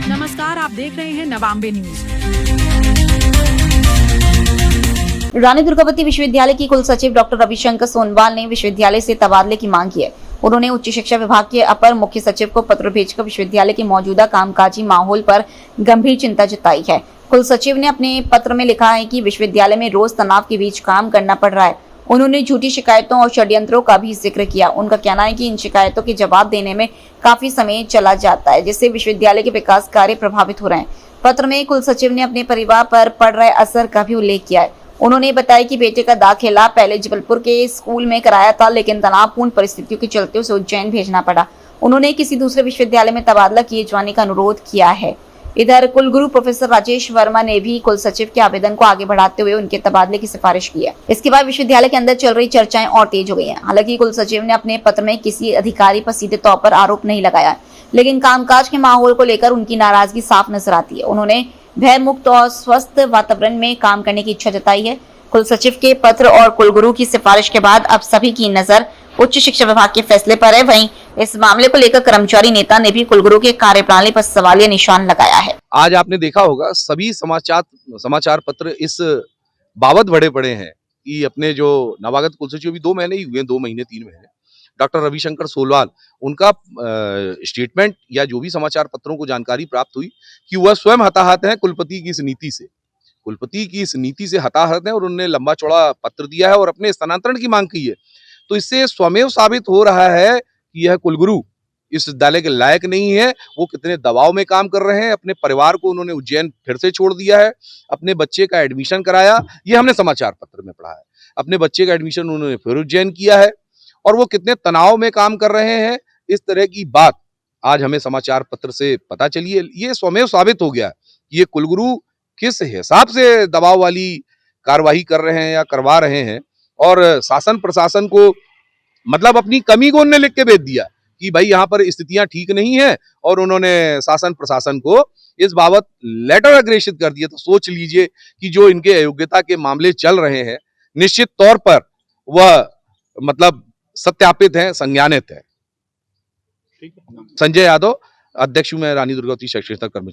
नमस्कार, आप देख रहे हैं नवांबे न्यूज। रानी दुर्गावती विश्वविद्यालय की कुल सचिव डॉक्टर रविशंकर सोनवाल ने विश्वविद्यालय से तबादले की मांग की है। उन्होंने उच्च शिक्षा विभाग के अपर मुख्य सचिव को पत्र भेजकर विश्वविद्यालय के मौजूदा कामकाजी माहौल पर गंभीर चिंता जताई है। कुल सचिव ने अपने पत्र में लिखा है कि विश्वविद्यालय में रोज तनाव के बीच काम करना पड़ रहा है। उन्होंने झूठी शिकायतों और षड्यंत्रों का भी जिक्र किया। उनका कहना है कि इन शिकायतों के जवाब देने में काफी समय चला जाता है, जिससे विश्वविद्यालय के विकास कार्य प्रभावित हो रहे हैं। पत्र में कुल सचिव ने अपने परिवार पर पड़ रहे असर का भी उल्लेख किया है। उन्होंने बताया कि बेटे का दाखिला पहले जबलपुर के स्कूल में कराया था, लेकिन तनावपूर्ण परिस्थितियों के चलते उसे उज्जैन भेजना पड़ा। उन्होंने किसी दूसरे विश्वविद्यालय में तबादला किए जाने का अनुरोध किया है। इधर कुलगुरु प्रोफेसर राजेश वर्मा ने भी कुल सचिव के आवेदन को आगे बढ़ाते हुए उनके तबादले की सिफारिश की है। इसके बाद विश्वविद्यालय के अंदर चल रही चर्चाएं और तेज हो गई हैं। हालांकि कुल सचिव ने अपने पत्र में किसी अधिकारी पर सीधे तौर पर आरोप नहीं लगाया, लेकिन कामकाज के माहौल को लेकर उनकी नाराजगी साफ नजर आती है। उन्होंने भय मुक्त और स्वस्थ वातावरण में काम करने की इच्छा जताई है। कुल सचिव के पत्र और कुलगुरु की सिफारिश के बाद अब सभी की नजर उच्च शिक्षा विभाग के फैसले पर है। वहीं इस मामले को लेकर कर्मचारी नेता ने भी कुलगुरु के कार्यप्रणाली पर सवालिया निशान लगाया है। आज आपने देखा होगा सभी समाचार पत्र इस बाबत बड़े पड़े हैं कि अपने जो नवागत कुल सचिव भी 2 महीने ही हुए, 2 महीने 3 महीने, डॉक्टर रविशंकर सोनवाल, उनका स्टेटमेंट या जो भी समाचार पत्रों को जानकारी प्राप्त हुई कि वह स्वयं हताहत है कुलपति की इस नीति से। कुलपति की इस नीति से हताहत है और उन्होंने लंबा चौड़ा पत्र दिया है और अपने स्थानांतरण की मांग की है। तो इससे स्वमेव साबित हो रहा है कि यह कुलगुरु इस विद्यालय के लायक नहीं है। वो कितने दबाव में काम कर रहे हैं। अपने परिवार को उन्होंने उज्जैन फिर से छोड़ दिया है। अपने बच्चे का एडमिशन कराया, ये हमने समाचार पत्र में पढ़ा है। अपने बच्चे का एडमिशन उन्होंने फिर उज्जैन किया है और वो कितने तनाव में काम कर रहे हैं। इस तरह की बात आज हमें समाचार पत्र से पता चली है। ये स्वमेव साबित हो गया कि ये कुलगुरु किस हिसाब से दबाव वाली कार्रवाई कर रहे हैं या करवा रहे हैं। और शासन प्रशासन को मतलब अपनी कमी को उन्होंने लिख के भेज दिया कि भाई यहाँ पर स्थितियां ठीक नहीं है और उन्होंने शासन प्रशासन को इस बाबत लेटर अग्रेषित कर दिया। तो सोच लीजिए कि जो इनके अयोग्यता के मामले चल रहे हैं निश्चित तौर पर वह मतलब सत्यापित है, संज्ञानित है। संजय यादव, अध्यक्ष मैं रानी दुर्गावती शैक्षणिक कर्मचारी।